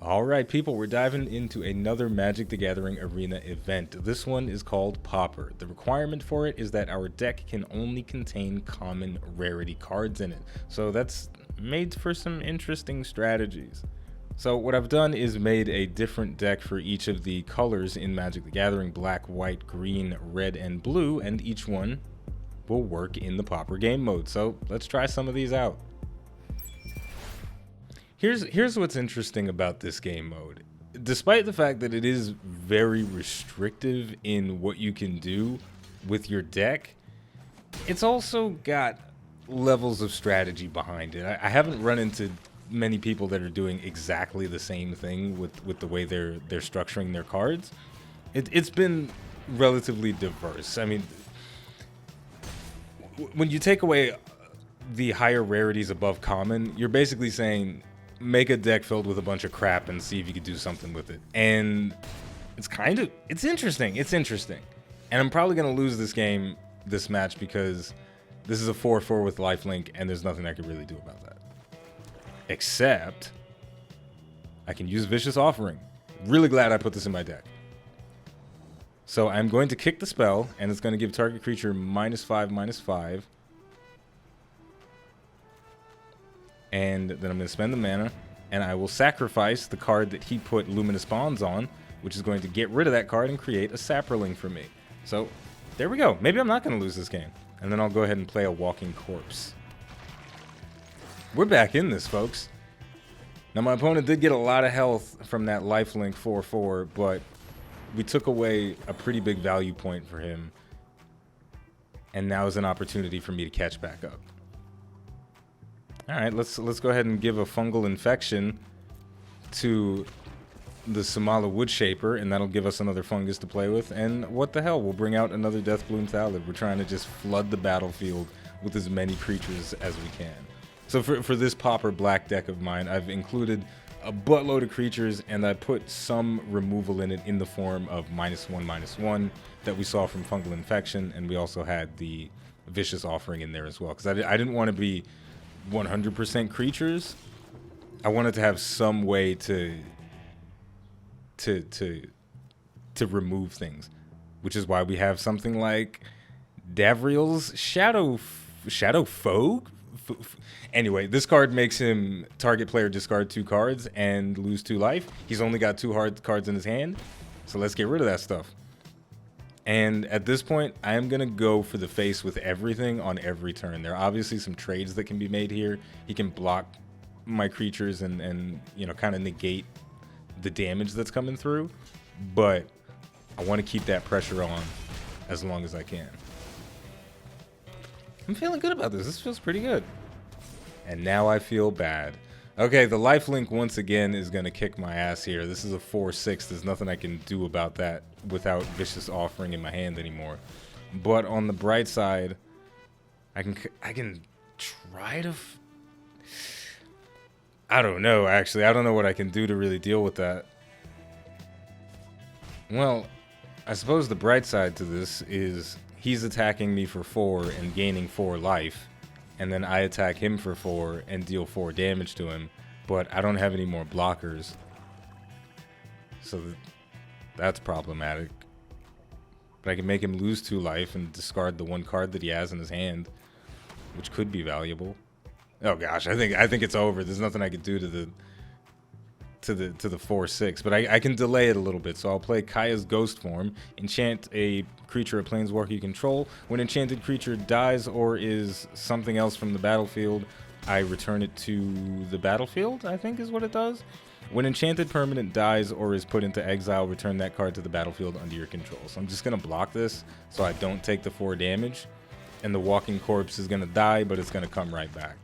Alright people, we're diving into another Magic the Gathering Arena event. This one is called Pauper. The requirement for it is that our deck can only contain common rarity cards in it. So that's made for some interesting strategies. So what I've done is made a different deck for each of the colors in Magic the Gathering: black, white, green, red, and blue, and each one will work in the Pauper game mode. So let's try some of these out. Here's what's interesting about this game mode. Despite the fact that it is very restrictive in what you can do with your deck, it's also got levels of strategy behind it. I haven't run into many people that are doing exactly the same thing with the way they're structuring their cards. It's been relatively diverse. I mean, when you take away the higher rarities above common, you're basically saying, make a deck filled with a bunch of crap and see if you could do something with it. And it's interesting. And I'm probably going to lose this match, because this is a 4/4 with lifelink, and there's nothing I can really do about that. Except, I can use Vicious Offering. Really glad I put this in my deck. So I'm going to kick the spell, and it's going to give target creature -5/-5. And then I'm going to spend the mana, and I will sacrifice the card that he put Luminous Bonds on, which is going to get rid of that card and create a Saproling for me. So there we go. Maybe I'm not going to lose this game. And then I'll go ahead and play a Walking Corpse. We're back in this, folks. Now, my opponent did get a lot of health from that lifelink 4/4, but we took away a pretty big value point for him. And now is an opportunity for me to catch back up. All right, let's go ahead and give a Fungal Infection to the Samala Woodshaper, and that'll give us another fungus to play with. And what the hell, we'll bring out another Deathbloom Thallid. We're trying to just flood the battlefield with as many creatures as we can. So for this Pauper black deck of mine, I've included a buttload of creatures, and I put some removal in it in the form of -1/-1 that we saw from Fungal Infection, and we also had the Vicious Offering in there as well, because I didn't want to be 100% creatures. I wanted to have some way to remove things, which is why we have something like Davriel's Shadow Foe. Anyway, this card makes him target player discard 2 cards and lose 2 life. He's only got 2 hard cards in his hand, so let's get rid of that stuff. And at this point, I am going to go for the face with everything on every turn. There are obviously some trades that can be made here. He can block my creatures and you know, kind of negate the damage that's coming through. But I want to keep that pressure on as long as I can. I'm feeling good about this. This feels pretty good. And now I feel bad. Okay, the lifelink once again is going to kick my ass here. This is a 4/6. There's nothing I can do about that without Vicious Offering in my hand anymore. But on the bright side, I can try to... I don't know, actually. I don't know what I can do to really deal with that. Well, I suppose the bright side to this is he's attacking me for 4 and gaining 4 life. And then I attack him for 4 and deal 4 damage to him, but I don't have any more blockers, so that's problematic. But I can make him lose 2 life and discard the 1 card that he has in his hand, which could be valuable. Oh gosh, I think it's over. There's nothing I could do to the 4/6, but I can delay it a little bit. So I'll play Kaya's Ghost Form, enchant a creature or planeswalker you control. When enchanted creature dies or is something else from the battlefield, I return it to the battlefield, I think is what it does. When enchanted permanent dies or is put into exile, return that card to the battlefield under your control. So I'm just going to block this so I don't take the 4 damage. And the Walking Corpse is going to die, but it's going to come right back.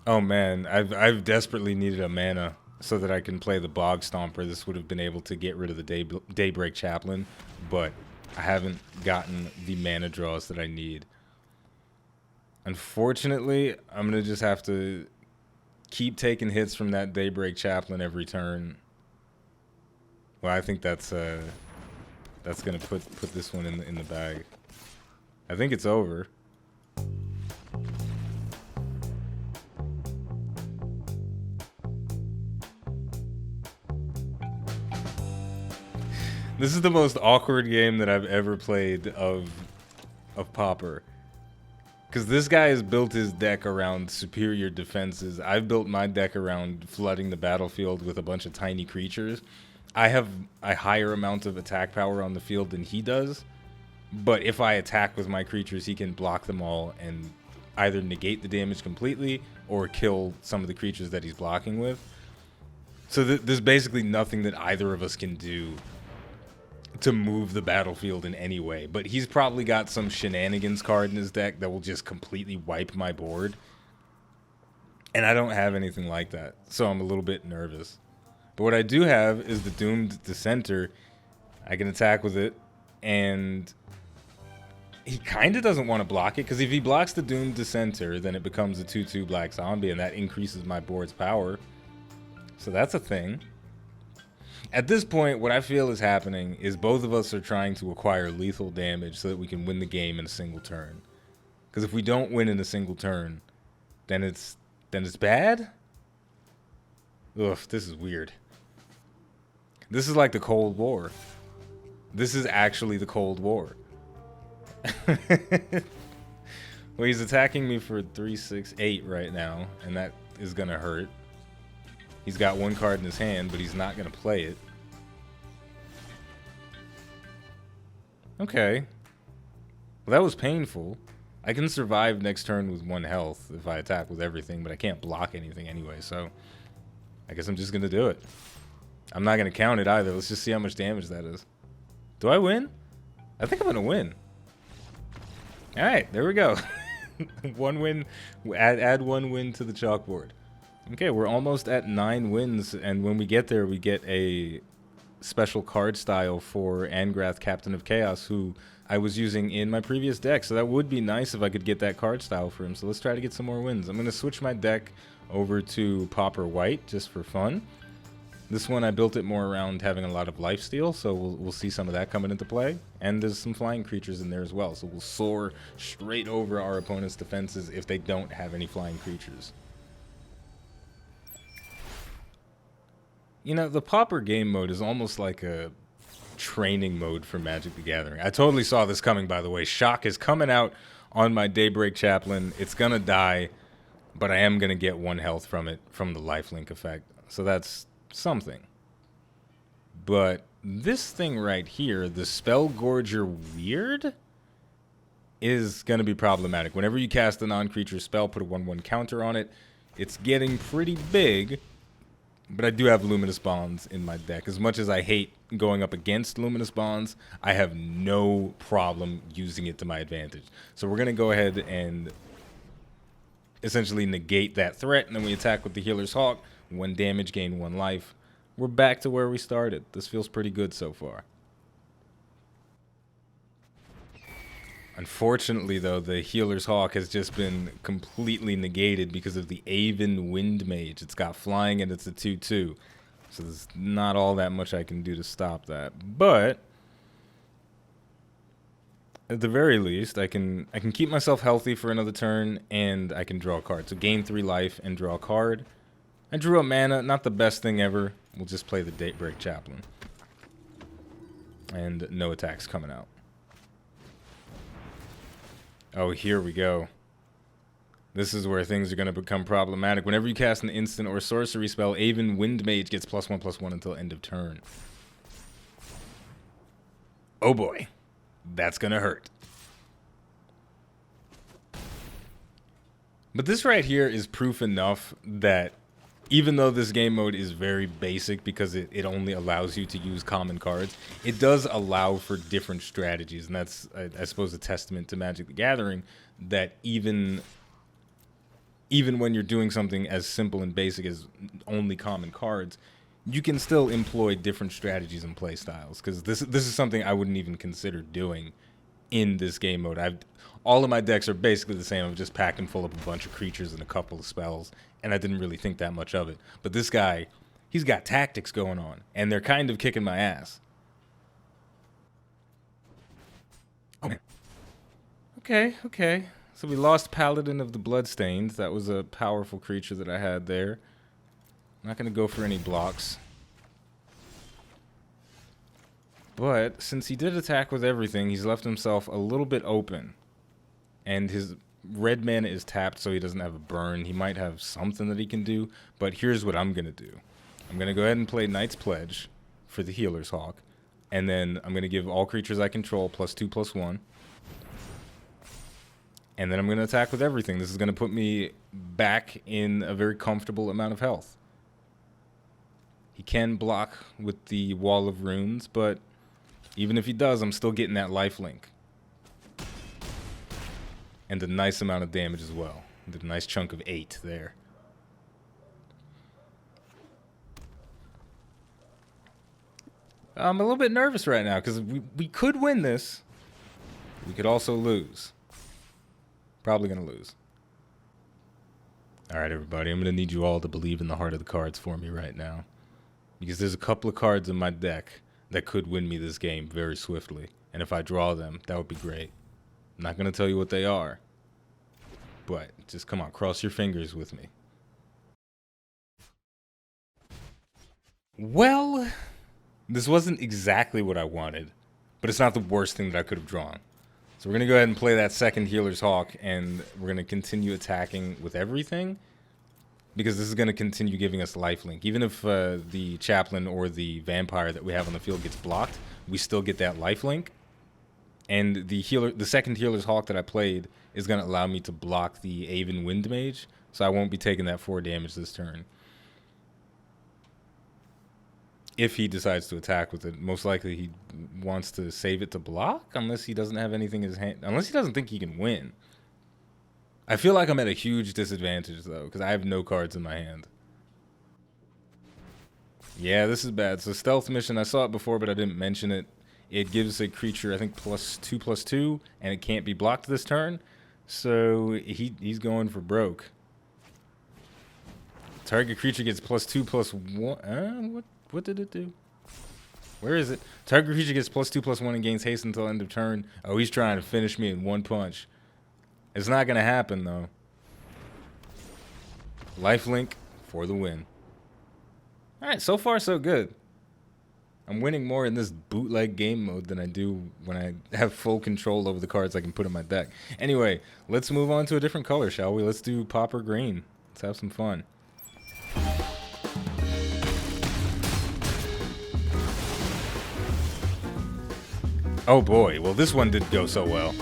Oh man, I've desperately needed a mana so that I can play the Bog Stomper. This would have been able to get rid of the Daybreak Chaplain, but I haven't gotten the mana draws that I need. Unfortunately, I'm going to just have to keep taking hits from that Daybreak Chaplain every turn. Well, I think that's going to put this one in the bag. I think it's over. This is the most awkward game that I've ever played of Pauper. Because this guy has built his deck around superior defenses. I've built my deck around flooding the battlefield with a bunch of tiny creatures. I have a higher amount of attack power on the field than he does. But if I attack with my creatures, he can block them all and either negate the damage completely or kill some of the creatures that he's blocking with. So there's basically nothing that either of us can do to move the battlefield in any way. But he's probably got some shenanigans card in his deck that will just completely wipe my board. And I don't have anything like that, so I'm a little bit nervous. But what I do have is the Doomed Dissenter. I can attack with it, and he kind of doesn't want to block it, because if he blocks the Doomed Dissenter, then it becomes a 2/2 black zombie, and that increases my board's power. So that's a thing. At this point, what I feel is happening is both of us are trying to acquire lethal damage so that we can win the game in a single turn. Because if we don't win in a single turn, then it's bad? Ugh, this is weird. This is like the Cold War. This is actually the Cold War. Well, he's attacking me for 3, 6, 8 right now, and that is gonna hurt. He's got one card in his hand, but he's not gonna play it. Okay. Well, that was painful. I can survive next turn with 1 health if I attack with everything, but I can't block anything anyway, so I guess I'm just gonna do it. I'm not gonna count it either. Let's just see how much damage that is. Do I win? I think I'm gonna win. All right, there we go. 1 win. Add 1 win to the chalkboard. Okay, we're almost at 9 wins, and when we get there, we get a special card style for Angrath, Captain of Chaos, who I was using in my previous deck, so that would be nice if I could get that card style for him. So let's try to get some more wins. I'm going to switch my deck over to Pauper White, just for fun. This one, I built it more around having a lot of lifesteal, so we'll see some of that coming into play. And there's some flying creatures in there as well, so we'll soar straight over our opponent's defenses if they don't have any flying creatures. You know, the Pauper game mode is almost like a training mode for Magic the Gathering. I totally saw this coming, by the way. Shock is coming out on my Daybreak Chaplain. It's going to die, but I am going to get 1 health from it, from the lifelink effect. So that's something. But this thing right here, the Spellgorger Weird, is going to be problematic. Whenever you cast a non-creature spell, put a 1/1 counter on it. It's getting pretty big. But I do have Luminous Bonds in my deck. As much as I hate going up against Luminous Bonds, I have no problem using it to my advantage. So we're going to go ahead and essentially negate that threat, and then we attack with the Healer's Hawk. 1 damage, gain 1 life. We're back to where we started. This feels pretty good so far. Unfortunately, though, the Healer's Hawk has just been completely negated because of the Aven Wind Mage. It's got flying and it's a 2/2. So there's not all that much I can do to stop that. But at the very least, I can keep myself healthy for another turn, and I can draw a card. So gain 3 life and draw a card. I drew a mana, not the best thing ever. We'll just play the Daybreak Chaplain. And no attacks coming out. Oh, here we go. This is where things are going to become problematic. Whenever you cast an instant or sorcery spell, Aven Wind Mage gets +1/+1 until end of turn. Oh boy. That's going to hurt. But this right here is proof enough that even though this game mode is very basic because it only allows you to use common cards, it does allow for different strategies. And that's, I suppose, a testament to Magic the Gathering, that even when you're doing something as simple and basic as only common cards, you can still employ different strategies and play styles. Because this is something I wouldn't even consider doing in this game mode. All of my decks are basically the same. I'm just packing full of a bunch of creatures and a couple of spells, and I didn't really think that much of it. But this guy, he's got tactics going on, and they're kind of kicking my ass. Okay. So we lost Paladin of the Bloodstained. That was a powerful creature that I had there. I'm not going to go for any blocks. But since he did attack with everything, he's left himself a little bit open. And his red mana is tapped, so he doesn't have a burn. He might have something that he can do, but here's what I'm going to do. I'm going to go ahead and play Knight's Pledge for the Healer's Hawk. And then I'm going to give all creatures I control +2/+1. And then I'm going to attack with everything. This is going to put me back in a very comfortable amount of health. He can block with the Wall of Runes, but even if he does, I'm still getting that lifelink. And a nice amount of damage as well. A nice chunk of 8 there. I'm a little bit nervous right now because we could win this. We could also lose. Probably going to lose. All right, everybody. I'm going to need you all to believe in the heart of the cards for me right now. Because there's a couple of cards in my deck that could win me this game very swiftly. And if I draw them, that would be great. I'm not going to tell you what they are. But just come on, cross your fingers with me. Well, this wasn't exactly what I wanted, but it's not the worst thing that I could have drawn. So we're going to go ahead and play that second Healer's Hawk, and we're going to continue attacking with everything, because this is going to continue giving us lifelink. Even if the Chaplain or the Vampire that we have on the field gets blocked, we still get that lifelink. And the second Healer's Hawk that I played is going to allow me to block the Aven Wind Mage, so I won't be taking that 4 damage this turn. If he decides to attack with it, most likely he wants to save it to block, unless he doesn't have anything in his hand. Unless he doesn't think he can win. I feel like I'm at a huge disadvantage, though, because I have no cards in my hand. Yeah, this is bad. So Stealth Mission, I saw it before, but I didn't mention it. It gives a creature, I think, +2/+2, and it can't be blocked this turn. So he's going for broke. Target creature gets +2/+1. What did it do? Where is it? Target creature gets +2/+1 and gains haste until end of turn. Oh, he's trying to finish me in one punch. It's not going to happen, though. Lifelink for the win. All right, so far so good. I'm winning more in this bootleg game mode than I do when I have full control over the cards I can put in my deck. Anyway, let's move on to a different color, shall we? Let's do Pauper Green. Let's have some fun. Oh boy, well this one didn't go so well.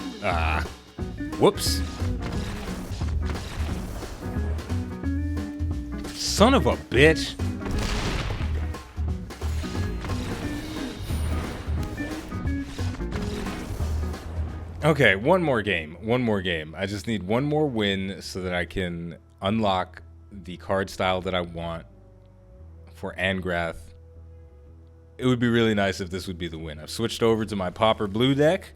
Whoops. Son of a bitch. Okay, one more game. I just need one more win so that I can unlock the card style that I want for Angrath. It would be really nice if this would be the win. I've switched over to my Pauper blue deck.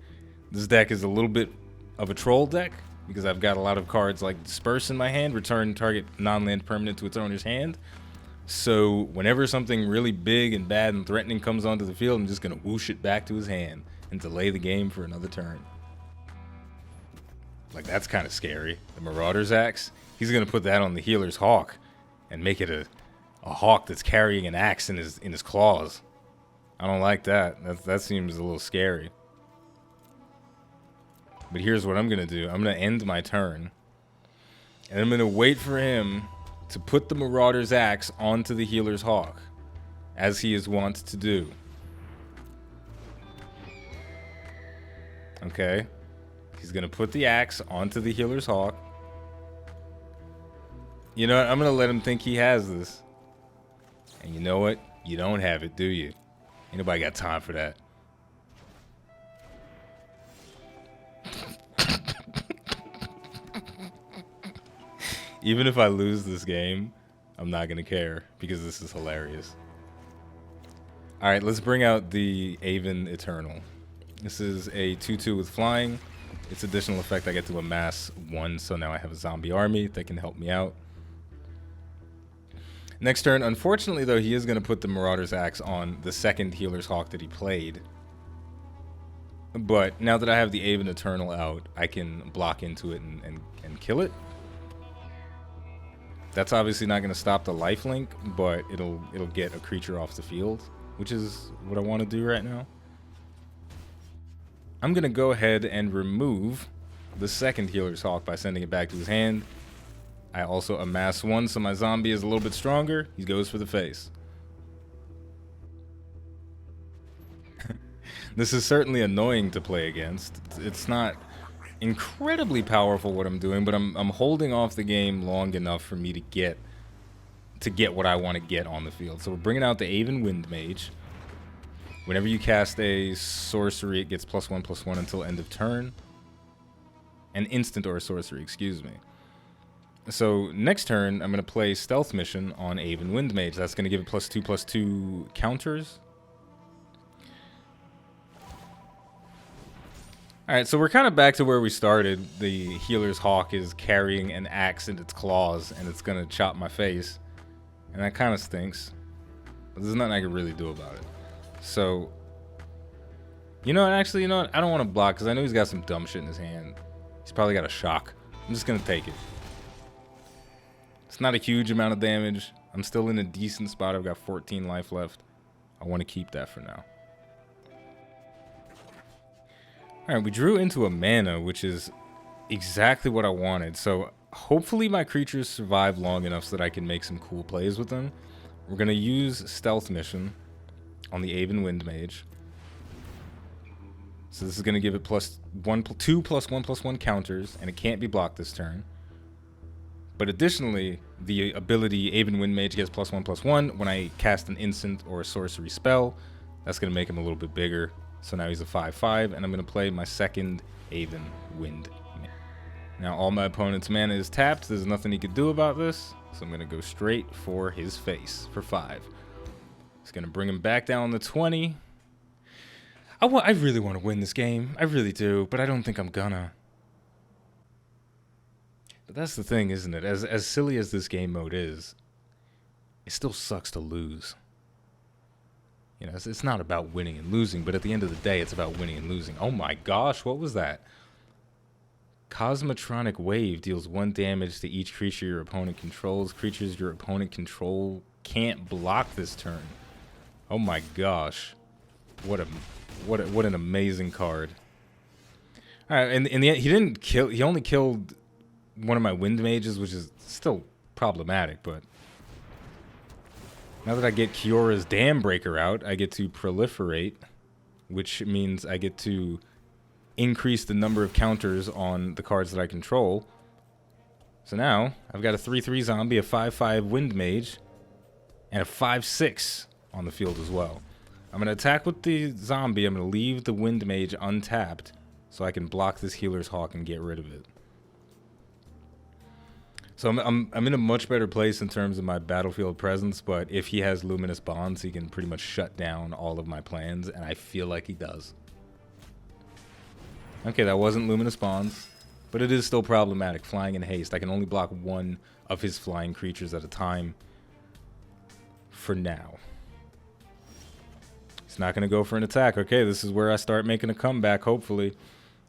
This deck is a little bit of a troll deck because I've got a lot of cards like Disperse in my hand, return target non-land permanent to its owner's hand. So whenever something really big and bad and threatening comes onto the field, I'm just going to whoosh it back to his hand and delay the game for another turn. Like, that's kind of scary. The Marauder's Axe, he's going to put that on the Healer's Hawk and make it a hawk that's carrying an axe in his claws. I don't like that. That seems a little scary. But here's what I'm going to do. I'm going to end my turn. And I'm going to wait for him to put the Marauder's Axe onto the Healer's Hawk, as he is wont to do. Okay. He's going to put the axe onto the Healer's Hawk. You know what? I'm going to let him think he has this. And you know what? You don't have it, do you? Ain't nobody got time for that. Even if I lose this game, I'm not going to care because this is hilarious. Alright, let's bring out the Aven Eternal. This is a 2/2 with flying. Its additional effect, I get to amass 1, so now I have a zombie army that can help me out. Next turn, unfortunately though, he is going to put the Marauder's Axe on the second Healer's Hawk that he played. But now that I have the Aven Eternal out, I can block into it and kill it. That's obviously not going to stop the lifelink, but it'll get a creature off the field, which is what I want to do right now. I'm going to go ahead and remove the second Healer's Hawk by sending it back to his hand. I also amass one, so my zombie is a little bit stronger. He goes for the face. This is certainly annoying to play against. It's not incredibly powerful what I'm doing, but I'm holding off the game long enough for me to get what I want to get on the field. So we're bringing out the Aven Wind Mage. Whenever you cast a sorcery, it gets +1/+1 until end of turn. An instant or a sorcery, excuse me. So next turn, I'm going to play Stealth Mission on Aven Wind Mage. That's going to give it +2/+2 counters. Alright, so we're kind of back to where we started. The Healer's Hawk is carrying an axe in its claws, and it's going to chop my face. And that kind of stinks. But there's nothing I can really do about it. So, you know what? Actually, you know what? I don't want to block, because I know he's got some dumb shit in his hand. He's probably got a shock. I'm just going to take it. It's not a huge amount of damage. I'm still in a decent spot. I've got 14 life left. I want to keep that for now. Alright, we drew into a mana, which is exactly what I wanted. So hopefully my creatures survive long enough so that I can make some cool plays with them. We're going to use Stealth Mission on the Aven Wind Mage. So this is going to give it +2/+1/+1 counters, and it can't be blocked this turn. But additionally, the ability Aven Wind Mage gets +1/+1 when I cast an instant or a sorcery spell. That's going to make him a little bit bigger. So now he's a 5/5, and I'm going to play my second Aven Wind Mage. Now all my opponent's mana is tapped. There's nothing he could do about this. So I'm going to go straight for his face for 5. It's going to bring him back down to 20. I really want to win this game. I really do, but I don't think I'm gonna. But that's the thing, isn't it? As silly as this game mode is, it still sucks to lose. You know, it's not about winning and losing, but at the end of the day, it's about winning and losing. Oh my gosh, what was that? Cosmotronic Wave deals 1 damage to each creature your opponent controls. Creatures your opponent control can't block this turn. Oh my gosh. What an amazing card. Alright, and in the end, he only killed one of my Wind Mages, which is still problematic, but now that I get Kiora's Dam Breaker out, I get to proliferate, which means I get to increase the number of counters on the cards that I control. So now, I've got a 3/3 zombie, a 5/5 Wind Mage, and a 5/6 on the field as well. I'm going to attack with the zombie. I'm going to leave the Wind Mage untapped so I can block this Healer's Hawk and get rid of it. So I'm in a much better place in terms of my battlefield presence, but if he has Luminous Bonds, he can pretty much shut down all of my plans, and I feel like he does. Okay, that wasn't Luminous Bonds, but it is still problematic. Flying and haste. I can only block 1 of his flying creatures at a time for now. He's not going to go for an attack. Okay, this is where I start making a comeback, hopefully.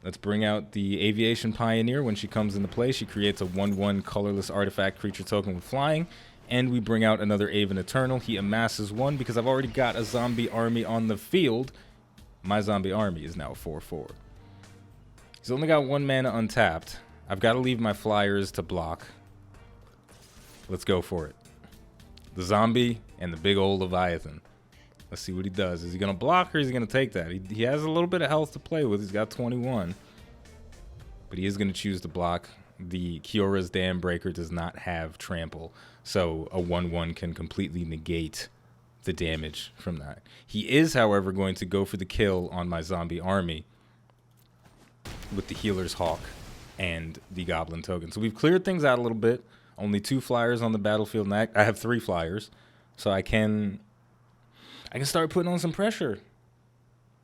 Let's bring out the Aviation Pioneer. When she comes into play, she creates a 1/1 colorless artifact creature token with flying. And we bring out another Aven Eternal. He amasses 1 because I've already got a zombie army on the field. My zombie army is now 4/4. He's only got 1 mana untapped. I've got to leave my flyers to block. Let's go for it. The zombie and the big old Leviathan. Let's see what he does. Is he going to block or is he going to take that? He has a little bit of health to play with. He's got 21. But he is going to choose to block. The Kiora's Dam Breaker does not have trample. So a 1/1 can completely negate the damage from that. He is, however, going to go for the kill on my zombie army with the Healer's Hawk and the Goblin Token. So we've cleared things out a little bit. Only 2 flyers on the battlefield. And I have 3 flyers. So I can start putting on some pressure.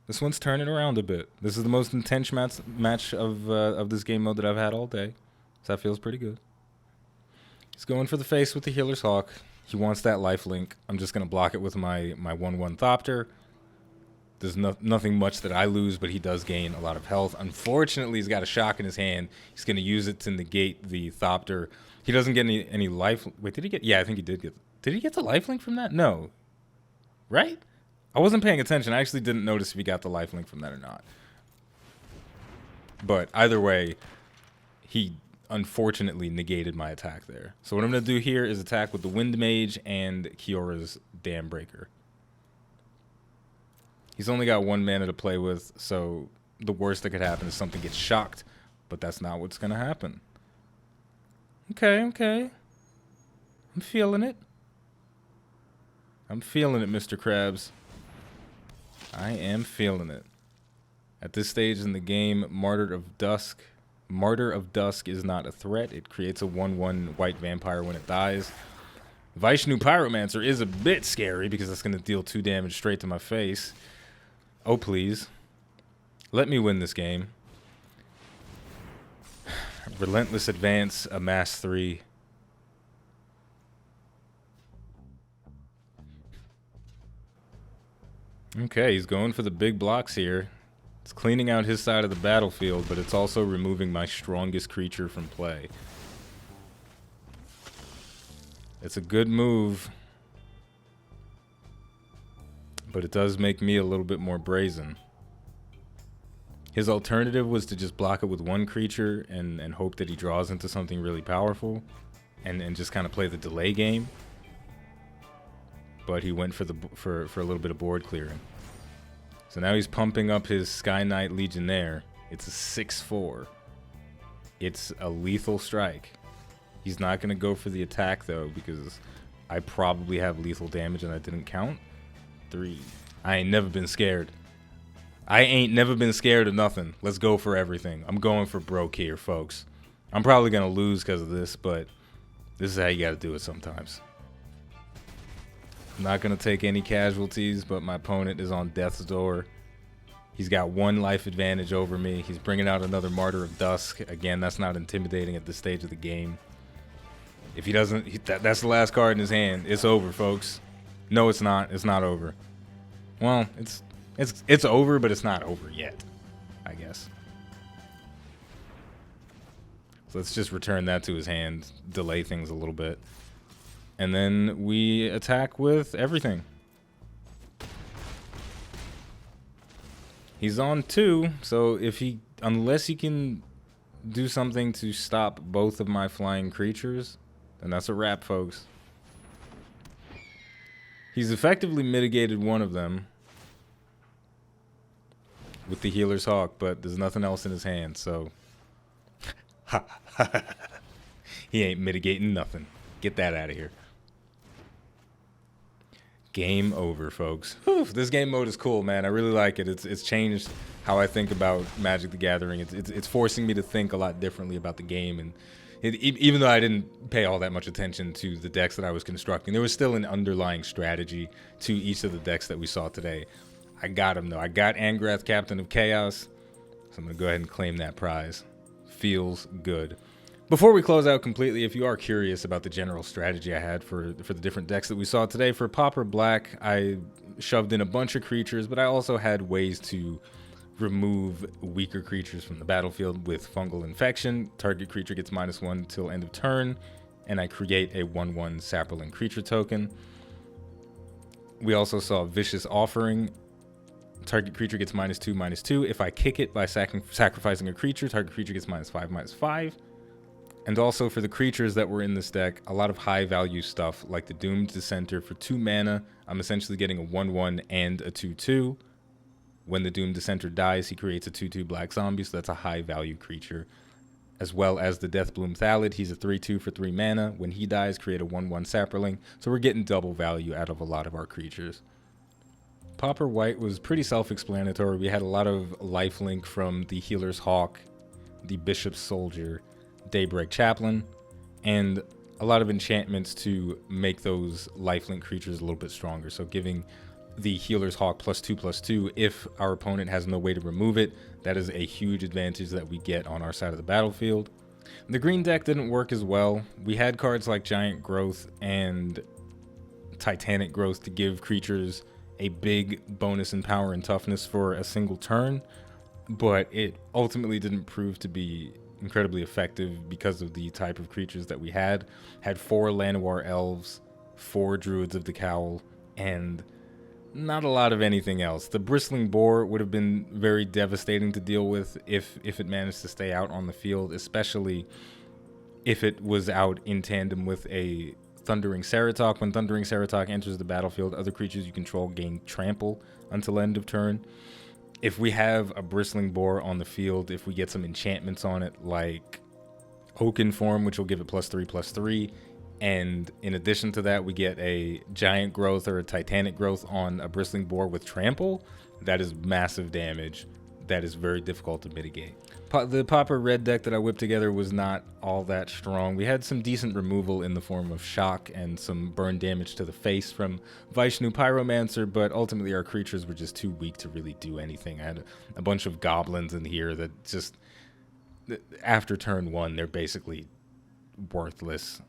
This one's turning around a bit. This is the most intense match of this game mode that I've had all day. So that feels pretty good. He's going for the face with the Healer's Hawk. He wants that lifelink. I'm just going to block it with my 1/1 Thopter. There's nothing much that I lose, but he does gain a lot of health. Unfortunately, he's got a shock in his hand. He's going to use it to negate the Thopter. He doesn't get any life. Wait, did he get? Yeah, I think he did get. Did he get the lifelink from that? No. Right? I wasn't paying attention. I actually didn't notice if he got the lifelink from that or not. But either way, he unfortunately negated my attack there. So what I'm going to do here is attack with the Wind Mage and Kiora's Dam Breaker. He's only got 1 mana to play with, so the worst that could happen is something gets shocked, but that's not what's going to happen. Okay, okay. I'm feeling it. I'm feeling it, Mr. Krabs. I am feeling it. At this stage in the game, Martyr of Dusk is not a threat. It creates a 1/1 white vampire when it dies. Vishnu Pyromancer is a bit scary because that's going to deal 2 damage straight to my face. Oh, please. Let me win this game. Relentless Advance, amass 3. Okay, he's going for the big blocks here. It's cleaning out his side of the battlefield, but it's also removing my strongest creature from play. It's a good move, but it does make me a little bit more brazen. His alternative was to just block it with 1 creature and hope that he draws into something really powerful and just kind of play the delay game. But he went for a little bit of board clearing. So now he's pumping up his Sky Knight Legionnaire. It's a 6/4. It's a lethal strike. He's not going to go for the attack, though, because I probably have lethal damage and I didn't count. 3. I ain't never been scared. I ain't never been scared of nothing. Let's go for everything. I'm going for broke here, folks. I'm probably going to lose because of this, but this is how you got to do it sometimes. I'm not going to take any casualties, but my opponent is on death's door. He's got 1 life advantage over me. He's bringing out another Martyr of Dusk. Again, that's not intimidating at this stage of the game. If he doesn't, that's the last card in his hand. It's over, folks. No, it's not. It's not over. Well, it's over, but it's not over yet, I guess. So let's just return that to his hand, delay things a little bit. And then we attack with everything. He's on 2, so unless he can do something to stop both of my flying creatures, then that's a wrap, folks. He's effectively mitigated 1 of them with the Healer's Hawk, but there's nothing else in his hand, so he ain't mitigating nothing. Get that out of here. Game over, folks. Whew, this game mode is cool, man. I really like it. It's changed how I think about Magic the Gathering. It's forcing me to think a lot differently about the game. And even though I didn't pay all that much attention to the decks that I was constructing, there was still an underlying strategy to each of the decks that we saw today. I got him, though. I got Angrath, Captain of Chaos. So I'm going to go ahead and claim that prize. Feels good. Before we close out completely, if you are curious about the general strategy I had for the different decks that we saw today, for Pauper Black, I shoved in a bunch of creatures, but I also had ways to remove weaker creatures from the battlefield with Fungal Infection. Target creature gets -1 till end of turn, and I create a 1/1 Saproling creature token. We also saw Vicious Offering. Target creature gets -2/2. If I kick it by sacrificing a creature, target creature gets -5/5. And also for the creatures that were in this deck, a lot of high value stuff like the Doomed Dissenter for 2 mana. I'm essentially getting a 1/1 and a 2/2. When the Doomed Dissenter dies, he creates a 2/2 black zombie, so that's a high value creature. As well as the Deathbloom Thallid, he's a 3/2 for 3 mana. When he dies, create a 1/1 Saproling. So we're getting double value out of a lot of our creatures. Pauper White was pretty self-explanatory. We had a lot of lifelink from the Healer's Hawk, the Bishop's Soldier, Daybreak Chaplain, and a lot of enchantments to make those lifelink creatures a little bit stronger. So giving the Healer's Hawk +2/+2 if our opponent has no way to remove it, that is a huge advantage that we get on our side of the battlefield. The green deck didn't work as well. We had cards like Giant Growth and Titanic Growth to give creatures a big bonus in power and toughness for a single turn, but it ultimately didn't prove to be incredibly effective because of the type of creatures that we had. Had 4 Llanowar Elves, 4 Druids of the Cowl, and not a lot of anything else. The Bristling Boar would have been very devastating to deal with if it managed to stay out on the field, especially if it was out in tandem with a Thundering Ceratok. When Thundering Ceratok enters the battlefield, other creatures you control gain trample until end of turn. If we have a Bristling Boar on the field, if we get some enchantments on it like Oaken Form, which will give it +3/+3, and in addition to that, we get a Giant Growth or a Titanic Growth on a Bristling Boar with Trample, that is massive damage. That is very difficult to mitigate. The Pauper red deck that I whipped together was not all that strong. We had some decent removal in the form of Shock and some burn damage to the face from Vishnu Pyromancer, but ultimately our creatures were just too weak to really do anything. I had a bunch of goblins in here that just, after turn 1, they're basically worthless.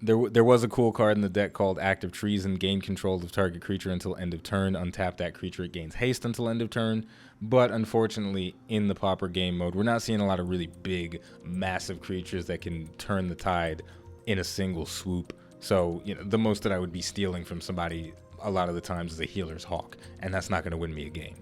There was a cool card in the deck called Active Treason. Gain control of target creature until end of turn. Untap that creature, it gains haste until end of turn. But unfortunately, in the Pauper game mode, we're not seeing a lot of really big, massive creatures that can turn the tide in a single swoop. So, you know, the most that I would be stealing from somebody a lot of the times is a Healer's Hawk, and that's not going to win me a game.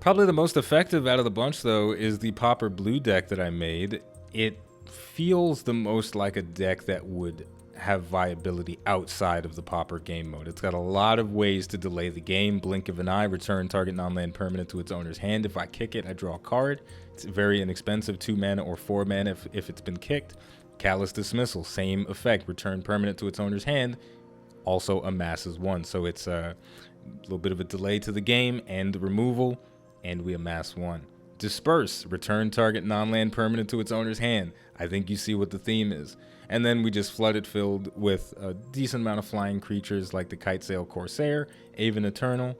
Probably the most effective out of the bunch, though, is the Pauper blue deck that I made. It feels the most like a deck that would have viability outside of the Pauper game mode. It's got a lot of ways to delay the game. Blink of an eye, return target non-land permanent to its owner's hand. If I kick it, I draw a card. It's very inexpensive, 2 mana or 4 mana if it's been kicked. Callous Dismissal, same effect, return permanent to its owner's hand, also amasses 1. So it's a little bit of a delay to the game and the removal, and we amass 1. Disperse, return target non-land permanent to its owner's hand. I think you see what the theme is. And then we just flood it filled with a decent amount of flying creatures like the Kitesail Corsair, Aven Eternal,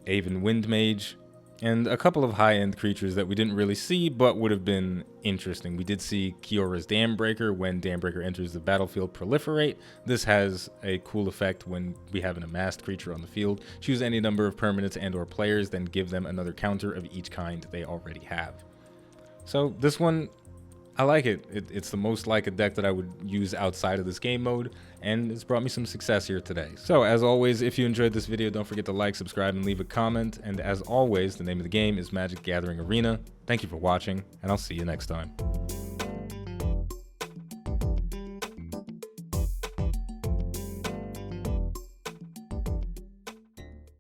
Aven Windmage, and a couple of high-end creatures that we didn't really see but would have been interesting. We did see Kiora's Dambreaker. When Dambreaker enters the battlefield, proliferate. This has a cool effect when we have an amassed creature on the field. Choose any number of permanents and or players, then give them another counter of each kind they already have. So this one, I like it. It's the most like a deck that I would use outside of this game mode, and it's brought me some success here today. So as always, if you enjoyed this video, don't forget to like, subscribe, and leave a comment. And as always, the name of the game is Magic: Gathering Arena. Thank you for watching, and I'll see you next time.